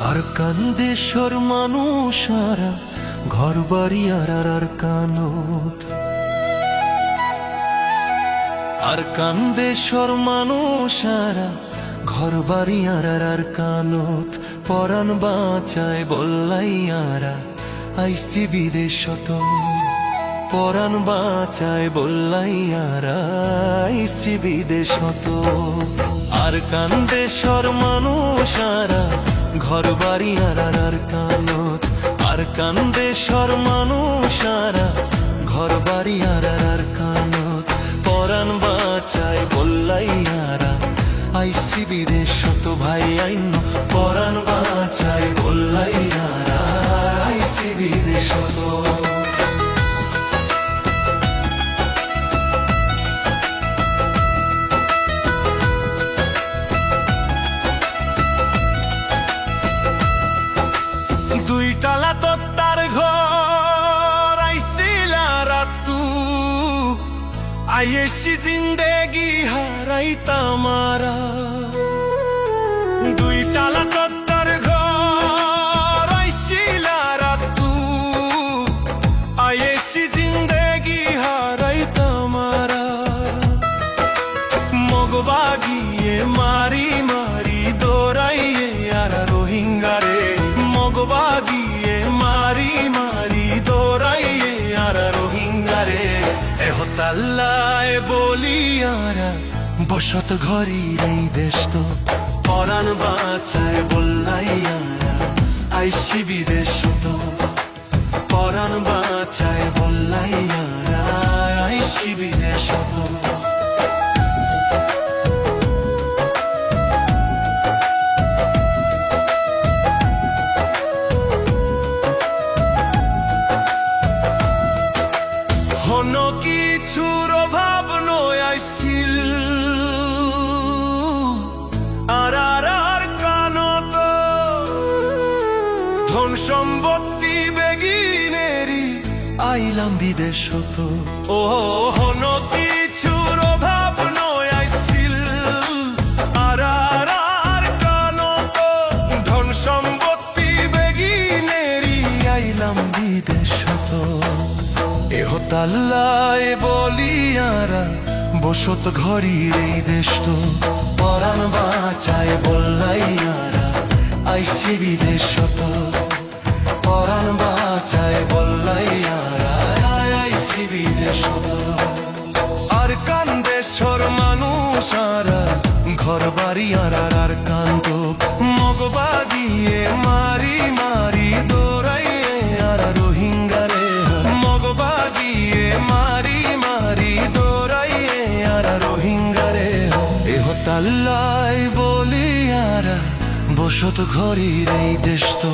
আর কান্দেশ্বর মানুষারা ঘর বাড়ি আর কানত, আর কান্দেশ্বর মানুষারা ঘর বাড়ি আর কানত, পরাণ বাঁচায় বল্লাইয়ারা আইসি বিদেশত, পরাণ বাঁচায় বল্লাইয়ারা আইসি বিদেশত। আর কান্দেশ্বর মানুষারা ঘর বাড়ি আর কানত, আর কান্দেশ্বর মানুষারা ঘর বাড়ি আর কানত, পরাণ বাঁচায় বল্লাইয়ারা আইসি বিদেশত। ভাই আইন পরাণ বাঁচায় বল্লাইয়ারা আইসি বিদেশত। টালা তত্তার ঘর আইসিলা রাতু, আইসি জিন্দেগি হারাই তামারা। দুই টালা তত্তার ঘর আইসিলা রাতু, আইসি জিন্দেগি হারাই তামারা। মগবাগিয়ে মারি মারি দৌড়াইয়ে আর রোহিঙ্গারে, মগবাগিয়ে মারি মারি দৌড়াইয়ে আর রোহিঙ্গারে। এহতাল্লায় বলিয়ারা বসত ঘরের এই দেশ তো, পরাণ বাঁচায় বল্লাইয়ারা আইসি বিদেশ তো, পরাণ বাঁচায় বল্লাইয়ারা আইসি বিদেশ তো। কোনো কিছুর অভাব নয় আইসিল আর কানত, ধন সম্পত্তি বেগিনেরি আইলাম বিদেশ তো। ও হন কিছুর অভাব নয় আইসিল আর কানত, ধন সম্পত্তি বেগিনেরি আইলাম বিদেশ তো। এহতাল্লায় বলিয়ারা বসত ঘরের এই দেশ তো, পরাণ বাঁচায় বল্লাইয়ারা আইসি বিদেশ তো, পরাণ বাঁচায় বল্লাইয়ারা আইসি বিদেশ তো। আর কান্দেশ্বর মানুষারা ঘর বাড়ি আর কান্দ, মগবাগিয়ে মারি মারি দৌড়াইয়ে আর রোহিঙ্গারে, মগবাগিয়ে মারি মারি দৌড়াইয়ে আর রোহিঙ্গারে। এহতাল্লায় বলিয়ারা বসত ঘরের এই দেশ তো,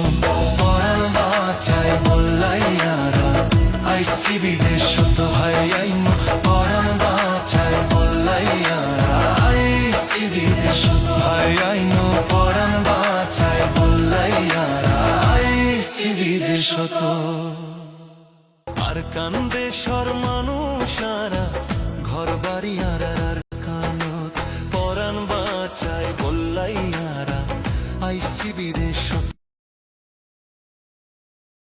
পরাণ বাঁচায় বল্লাইয়ারা আইসি বিদেশ তো। ভাই আইন পরাণ বাঁচায় বল্লাইয়ারা আইসি বিদেশ তো, ভাই আইন পরাণ বাঁচায় বল্লাইয়ারা আইসি বিদেশ তো। আর কান্দেশ্বর মানুষারা ঘর বাড়ি আর কানত, পরাণ বাঁচায় বল্লাইয়ারা আইসি বিদেশ।